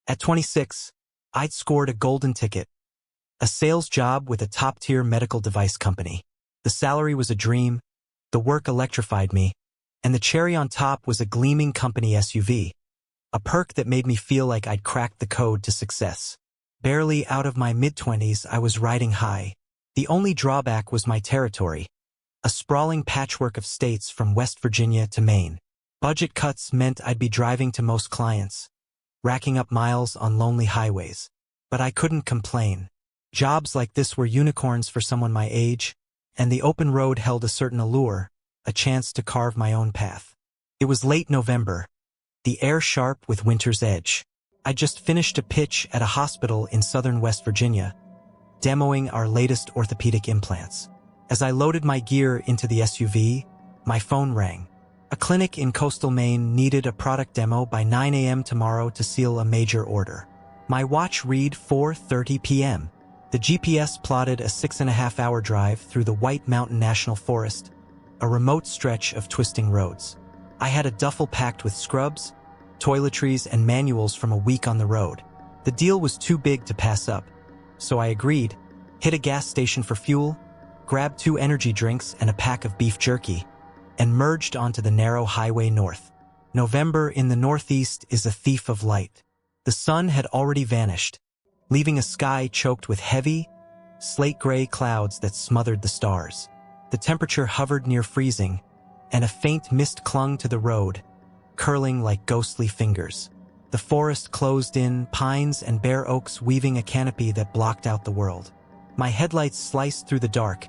At 26, I'd scored a golden ticket, a sales job with a top-tier medical device company. The salary was a dream, the work electrified me, and the cherry on top was a gleaming company SUV, a perk that made me feel like I'd cracked the code to success. Barely out of my mid-20s, I was riding high. The only drawback was my territory, a sprawling patchwork of states from West Virginia to Maine. Budget cuts meant I'd be driving to most clients, racking up miles on lonely highways. But I couldn't complain. Jobs like this were unicorns for someone my age, and the open road held a certain allure, a chance to carve my own path. It was late November, the air sharp with winter's edge. I'd just finished a pitch at a hospital in southern West Virginia, demoing our latest orthopedic implants. As I loaded my gear into the SUV, my phone rang. A clinic in coastal Maine needed a product demo by 9 a.m. tomorrow to seal a major order. My watch read 4:30 p.m. The GPS plotted a 6.5-hour drive through the White Mountain National Forest, a remote stretch of twisting roads. I had a duffel packed with scrubs, toiletries, and manuals from a week on the road. The deal was too big to pass up, so I agreed, hit a gas station for fuel, grabbed 2 energy drinks and a pack of beef jerky, and merged onto the narrow highway north. November in the northeast is a thief of light. The sun had already vanished, leaving a sky choked with heavy, slate-gray clouds that smothered the stars. The temperature hovered near freezing, and a faint mist clung to the road, curling like ghostly fingers. The forest closed in, pines and bare oaks weaving a canopy that blocked out the world. My headlights sliced through the dark,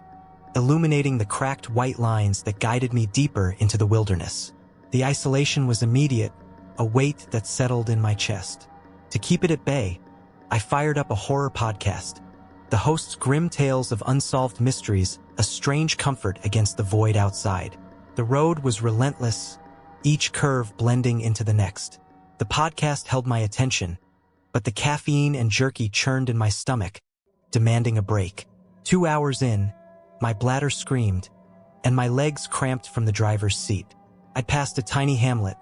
illuminating the cracked white lines that guided me deeper into the wilderness. The isolation was immediate, a weight that settled in my chest. To keep it at bay, I fired up a horror podcast, the host's grim tales of unsolved mysteries, a strange comfort against the void outside. The road was relentless, each curve blending into the next. The podcast held my attention, but the caffeine and jerky churned in my stomach, demanding a break. 2 hours in, my bladder screamed, and my legs cramped from the driver's seat. I'd passed a tiny hamlet,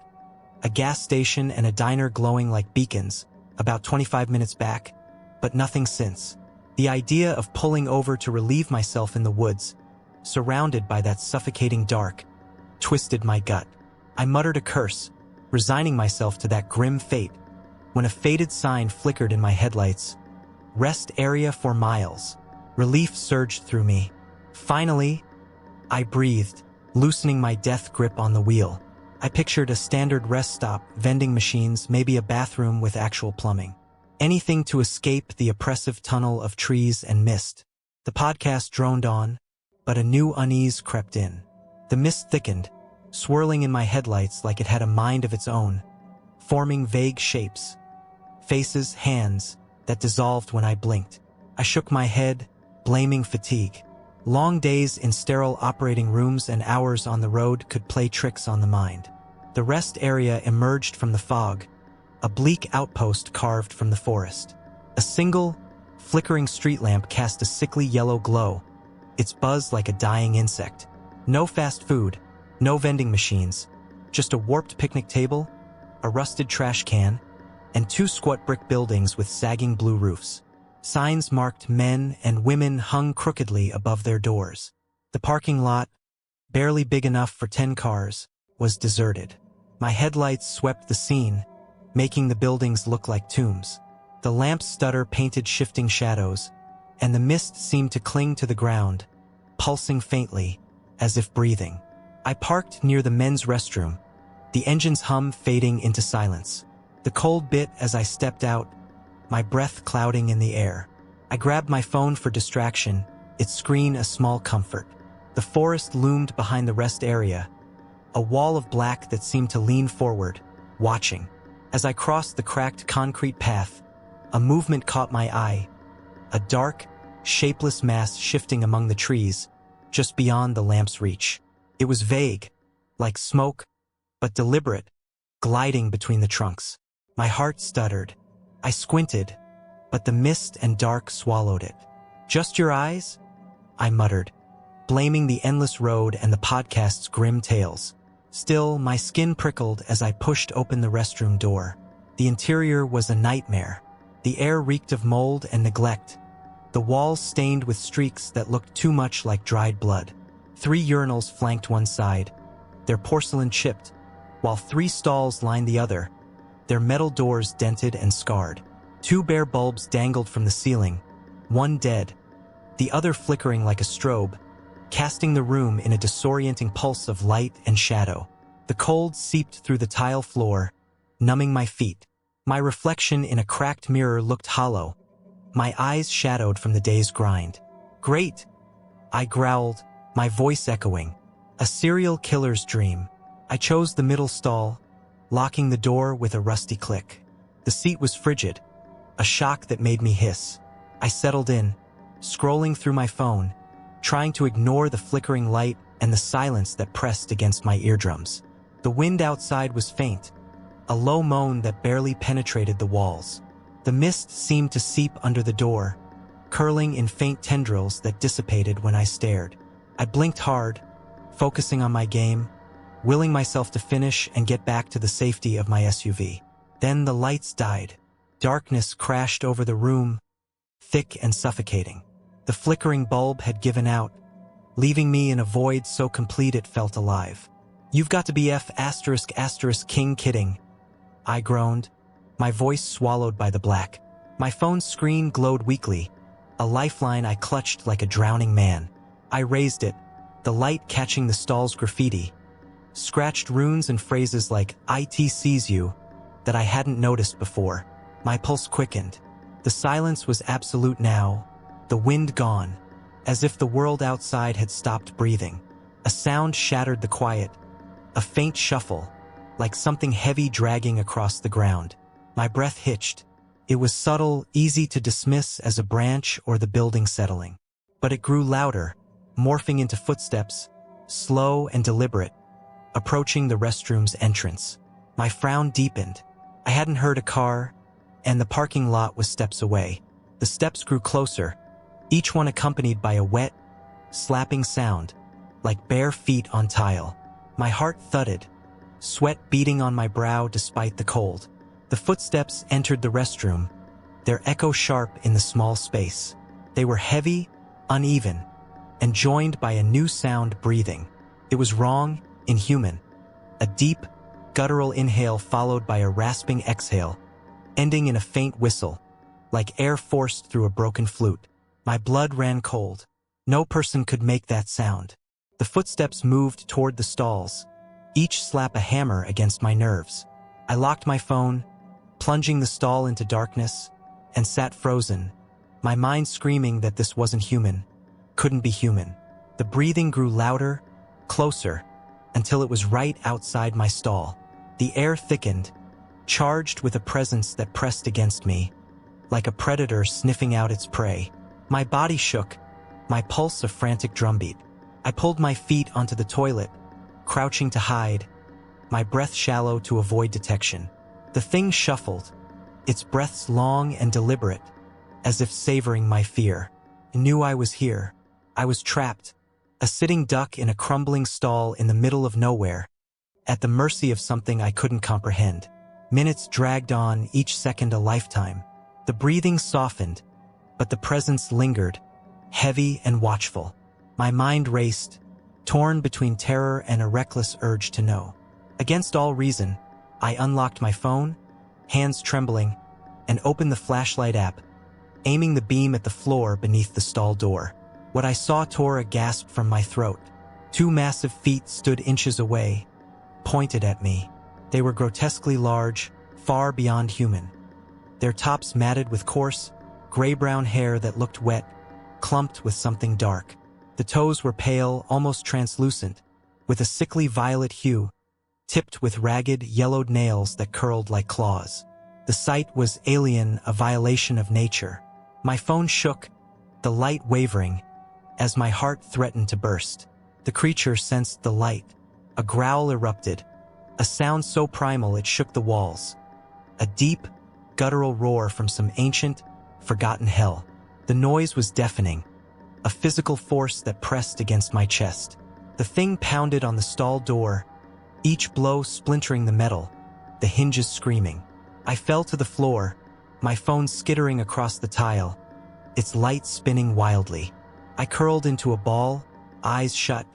a gas station and a diner glowing like beacons, about 25 minutes back, but nothing since. The idea of pulling over to relieve myself in the woods, surrounded by that suffocating dark, twisted my gut. I muttered a curse, resigning myself to that grim fate, when a faded sign flickered in my headlights. Rest area for miles. Relief surged through me. Finally, I breathed, loosening my death grip on the wheel. I pictured a standard rest stop, vending machines, maybe a bathroom with actual plumbing. Anything to escape the oppressive tunnel of trees and mist. The podcast droned on, but a new unease crept in. The mist thickened, swirling in my headlights like it had a mind of its own, forming vague shapes, faces, hands, that dissolved when I blinked. I shook my head, blaming fatigue. Long days in sterile operating rooms and hours on the road could play tricks on the mind. The rest area emerged from the fog, a bleak outpost carved from the forest. A single, flickering street lamp cast a sickly yellow glow, its buzz like a dying insect. No fast food, no vending machines, just a warped picnic table, a rusted trash can, and 2 squat brick buildings with sagging blue roofs. Signs marked men and women hung crookedly above their doors. The parking lot, barely big enough for 10 cars, was deserted. My headlights swept the scene, making the buildings look like tombs. The lamp's stutter painted shifting shadows, and the mist seemed to cling to the ground, pulsing faintly, as if breathing. I parked near the men's restroom, the engine's hum fading into silence. The cold bit as I stepped out, my breath clouding in the air. I grabbed my phone for distraction, its screen a small comfort. The forest loomed behind the rest area, a wall of black that seemed to lean forward, watching. As I crossed the cracked concrete path, a movement caught my eye, a dark, shapeless mass shifting among the trees, just beyond the lamp's reach. It was vague, like smoke, but deliberate, gliding between the trunks. My heart stuttered. I squinted, but the mist and dark swallowed it. "Just your eyes?" I muttered, blaming the endless road and the podcast's grim tales. Still, my skin prickled as I pushed open the restroom door. The interior was a nightmare. The air reeked of mold and neglect. The walls stained with streaks that looked too much like dried blood. 3 urinals flanked one side, their porcelain chipped, while 3 stalls lined the other, their metal doors dented and scarred. 2 bare bulbs dangled from the ceiling, one dead, the other flickering like a strobe, casting the room in a disorienting pulse of light and shadow. The cold seeped through the tile floor, numbing my feet. My reflection in a cracked mirror looked hollow, my eyes shadowed from the day's grind. "Great," I growled, my voice echoing. A serial killer's dream. I chose the middle stall, locking the door with a rusty click. The seat was frigid, a shock that made me hiss. I settled in, scrolling through my phone, trying to ignore the flickering light and the silence that pressed against my eardrums. The wind outside was faint, a low moan that barely penetrated the walls. The mist seemed to seep under the door, curling in faint tendrils that dissipated when I stared. I blinked hard, focusing on my game, willing myself to finish and get back to the safety of my SUV. Then the lights died. Darkness crashed over the room, thick and suffocating. The flickering bulb had given out, leaving me in a void so complete it felt alive. "You've got to be ****king kidding," I groaned, my voice swallowed by the black. My phone's screen glowed weakly, a lifeline I clutched like a drowning man. I raised it, the light catching the stall's graffiti, scratched runes and phrases like "IT sees you" that I hadn't noticed before. My pulse quickened. The silence was absolute now, the wind gone, as if the world outside had stopped breathing. A sound shattered the quiet, a faint shuffle, like something heavy dragging across the ground. My breath hitched. It was subtle, easy to dismiss as a branch or the building settling. But it grew louder, morphing into footsteps, slow and deliberate, approaching the restroom's entrance. My frown deepened. I hadn't heard a car, and the parking lot was steps away. The steps grew closer, each one accompanied by a wet, slapping sound, like bare feet on tile. My heart thudded, sweat beading on my brow despite the cold. The footsteps entered the restroom, their echo sharp in the small space. They were heavy, uneven, and joined by a new sound breathing. It was wrong, inhuman. A deep, guttural inhale followed by a rasping exhale, ending in a faint whistle, like air forced through a broken flute. My blood ran cold. No person could make that sound. The footsteps moved toward the stalls, each slap a hammer against my nerves. I locked my phone, plunging the stall into darkness, and sat frozen, my mind screaming that this wasn't human, couldn't be human. The breathing grew louder, closer, until it was right outside my stall. The air thickened, charged with a presence that pressed against me, like a predator sniffing out its prey. My body shook, my pulse a frantic drumbeat. I pulled my feet onto the toilet, crouching to hide, my breath shallow to avoid detection. The thing shuffled, its breaths long and deliberate, as if savoring my fear. I knew I was here. I was trapped, a sitting duck in a crumbling stall in the middle of nowhere, at the mercy of something I couldn't comprehend. Minutes dragged on, each second a lifetime. The breathing softened, but the presence lingered, heavy and watchful. My mind raced, torn between terror and a reckless urge to know. Against all reason, I unlocked my phone, hands trembling, and opened the flashlight app, aiming the beam at the floor beneath the stall door. What I saw tore a gasp from my throat. 2 massive feet stood inches away, pointed at me. They were grotesquely large, far beyond human. Their tops matted with coarse, gray-brown hair that looked wet, clumped with something dark. The toes were pale, almost translucent, with a sickly violet hue, tipped with ragged, yellowed nails that curled like claws. The sight was alien, a violation of nature. My phone shook, the light wavering, as my heart threatened to burst. The creature sensed the light. A growl erupted, a sound so primal it shook the walls. A deep, guttural roar from some ancient, forgotten hell. The noise was deafening, a physical force that pressed against my chest. The thing pounded on the stall door, each blow splintering the metal, the hinges screaming. I fell to the floor, my phone skittering across the tile, its light spinning wildly. I curled into a ball, eyes shut,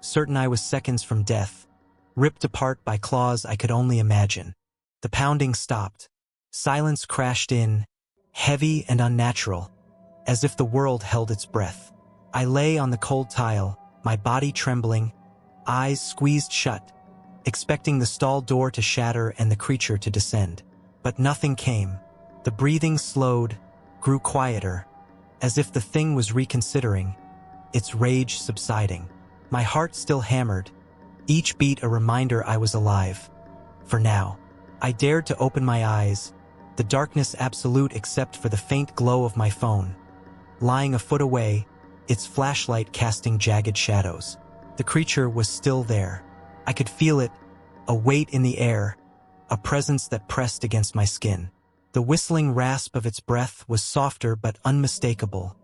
certain I was seconds from death, ripped apart by claws I could only imagine. The pounding stopped. Silence crashed in, heavy and unnatural, as if the world held its breath. I lay on the cold tile, my body trembling, eyes squeezed shut, expecting the stall door to shatter and the creature to descend. But nothing came. The breathing slowed, grew quieter, as if the thing was reconsidering, its rage subsiding. My heart still hammered, each beat a reminder I was alive. For now, I dared to open my eyes, the darkness absolute except for the faint glow of my phone. Lying a foot away, its flashlight casting jagged shadows. The creature was still there. I could feel it, a weight in the air, a presence that pressed against my skin. The whistling rasp of its breath was softer but unmistakable,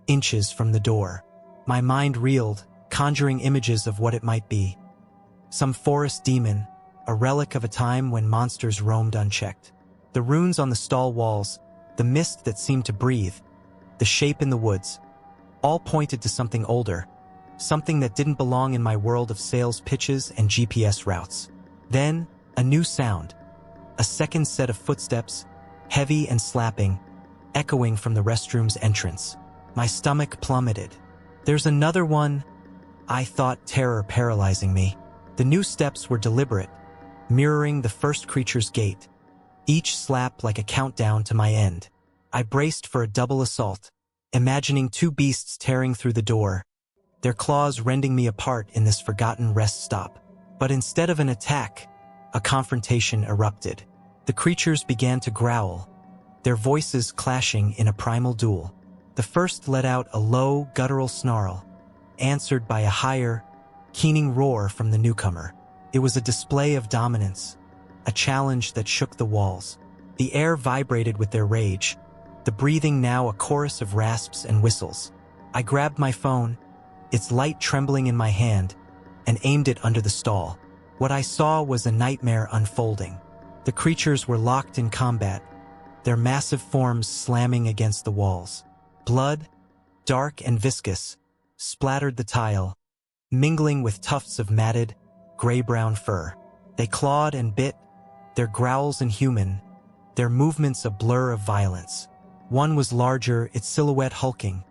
inches from the door. My mind reeled, conjuring images of what it might be. Some forest demon, a relic of a time when monsters roamed unchecked. The runes on the stall walls, the mist that seemed to breathe, the shape in the woods, all pointed to something older, something that didn't belong in my world of sales pitches and GPS routes. Then, a new sound, a second set of footsteps, heavy and slapping, echoing from the restroom's entrance. My stomach plummeted. There's another one, I thought, terror paralyzing me. The new steps were deliberate, mirroring the first creature's gait, each slap like a countdown to my end. I braced for a double assault, imagining two beasts tearing through the door, their claws rending me apart in this forgotten rest stop. But instead of an attack, a confrontation erupted. The creatures began to growl, their voices clashing in a primal duel. The first let out a low, guttural snarl, answered by a higher, keening roar from the newcomer. It was a display of dominance, a challenge that shook the walls. The air vibrated with their rage, the breathing now a chorus of rasps and whistles. I grabbed my phone, its light trembling in my hand, and aimed it under the stall. What I saw was a nightmare unfolding. The creatures were locked in combat, their massive forms slamming against the walls. Blood, dark and viscous, splattered the tile, mingling with tufts of matted, gray-brown fur. They clawed and bit, their growls inhuman, their movements a blur of violence. One was larger, its silhouette hulking,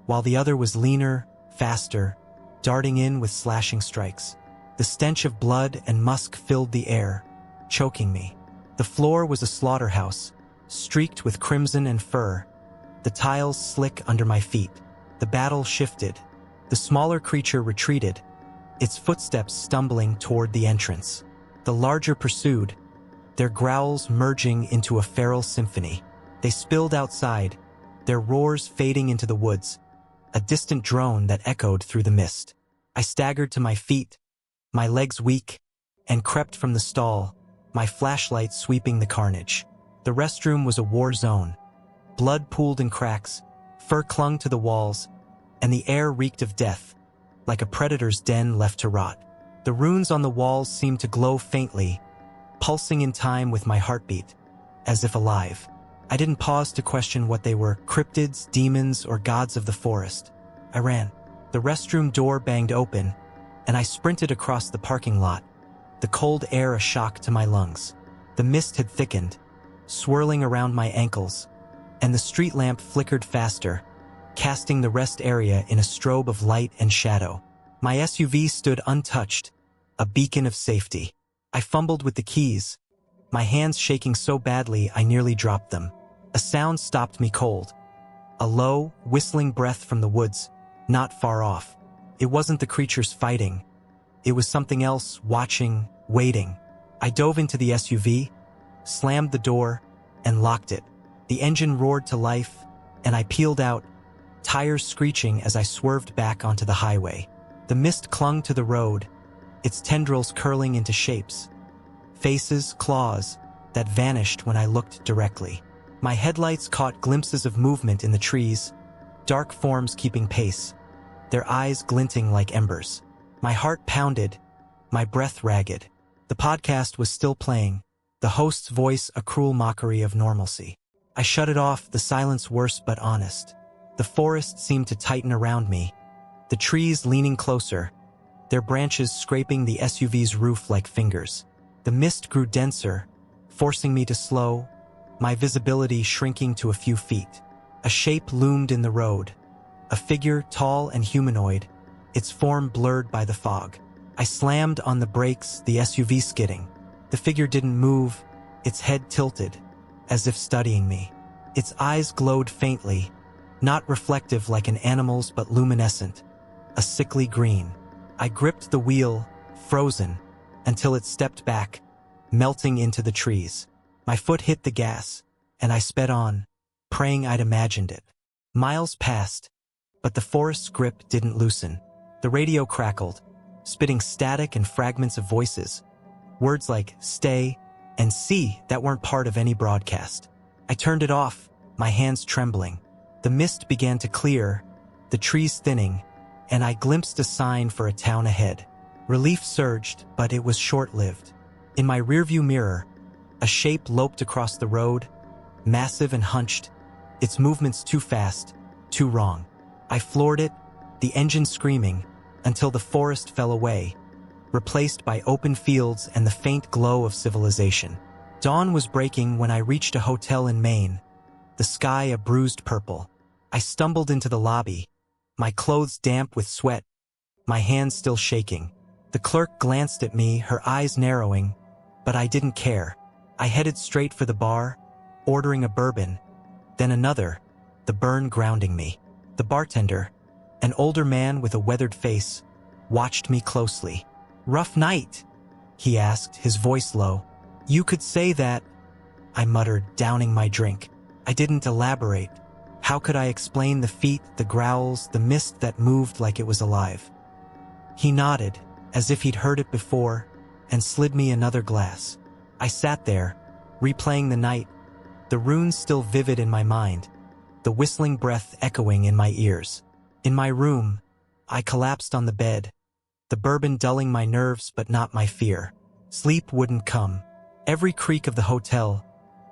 while the other was leaner, faster, darting in with slashing strikes. The stench of blood and musk filled the air, choking me. The floor was a slaughterhouse, streaked with crimson and fur, the tiles slick under my feet. The battle shifted. The smaller creature retreated, its footsteps stumbling toward the entrance. The larger pursued, their growls merging into a feral symphony. They spilled outside, their roars fading into the woods, a distant drone that echoed through the mist. I staggered to my feet, my legs weak, and crept from the stall, my flashlight sweeping the carnage. The restroom was a war zone. Blood pooled in cracks, fur clung to the walls, and the air reeked of death, like a predator's den left to rot. The runes on the walls seemed to glow faintly, pulsing in time with my heartbeat, as if alive. I didn't pause to question what they were, cryptids, demons, or gods of the forest. I ran. The restroom door banged open, and I sprinted across the parking lot, the cold air a shock to my lungs. The mist had thickened, swirling around my ankles, and the street lamp flickered faster, casting the rest area in a strobe of light and shadow. My SUV stood untouched, a beacon of safety. I fumbled with the keys, my hands shaking so badly I nearly dropped them. A sound stopped me cold. A low, whistling breath from the woods, not far off. It wasn't the creatures fighting. It was something else, watching, waiting. I dove into the SUV, slammed the door, and locked it. The engine roared to life, and I peeled out, tires screeching as I swerved back onto the highway. The mist clung to the road, its tendrils curling into shapes. Faces, claws, that vanished when I looked directly. My headlights caught glimpses of movement in the trees, dark forms keeping pace, their eyes glinting like embers. My heart pounded, my breath ragged. The podcast was still playing, the the host's voice a cruel mockery of normalcy. I shut it off, the silence worse but honest. The forest seemed to tighten around me, the trees leaning closer, their branches scraping the SUV's roof like fingers. The mist grew denser, forcing me to slow, my visibility shrinking to a few feet. A shape loomed in the road, a figure tall and humanoid, its form blurred by the fog. I slammed on the brakes, the SUV skidding. The figure didn't move, its head tilted, as if studying me. Its eyes glowed faintly, not reflective like an animal's but luminescent, a sickly green. I gripped the wheel, frozen, until it stepped back, melting into the trees. My foot hit the gas, and I sped on, praying I'd imagined it. Miles passed, but the forest's grip didn't loosen. The radio crackled, spitting static and fragments of voices. Words like stay and see that weren't part of any broadcast. I turned it off, my hands trembling. The mist began to clear, the trees thinning, and I glimpsed a sign for a town ahead. Relief surged, but it was short-lived. In my rearview mirror, a shape loped across the road, massive and hunched, its movements too fast, too wrong. I floored it, the engine screaming, until the forest fell away, replaced by open fields and the faint glow of civilization. Dawn was breaking when I reached a hotel in Maine, the sky a bruised purple. I stumbled into the lobby, my clothes damp with sweat, my hands still shaking. The clerk glanced at me, her eyes narrowing, but I didn't care. I headed straight for the bar, ordering a bourbon, then another, the burn grounding me. The bartender, an older man with a weathered face, watched me closely. "Rough night?" he asked, his voice low. "You could say that," I muttered, downing my drink. I didn't elaborate. How could I explain the feet, the growls, the mist that moved like it was alive? He nodded, as if he'd heard it before, and slid me another glass. I sat there, replaying the night, the runes still vivid in my mind, the whistling breath echoing in my ears. In my room, I collapsed on the bed, the bourbon dulling my nerves but not my fear. Sleep wouldn't come. Every creak of the hotel,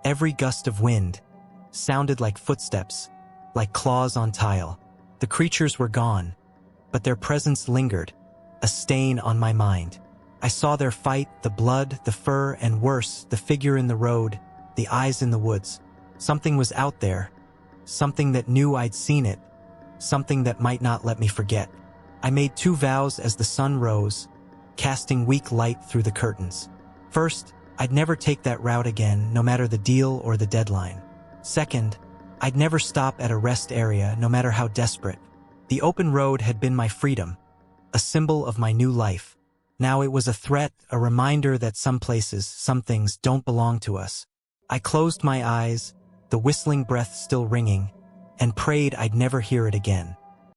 every gust of wind, sounded like footsteps, like claws on tile. The creatures were gone, but their presence lingered, a stain on my mind. I saw their fight, the blood, the fur, and worse, the figure in the road, the eyes in the woods. Something was out there, something that knew I'd seen it, something that might not let me forget. I made 2 vows as the sun rose, casting weak light through the curtains. First, I'd never take that route again, no matter the deal or the deadline. Second, I'd never stop at a rest area, no matter how desperate. The open road had been my freedom, a symbol of my new life. Now it was a threat, a reminder that some places, some things don't belong to us. I closed my eyes, the whistling breath still ringing, and prayed I'd never hear it again.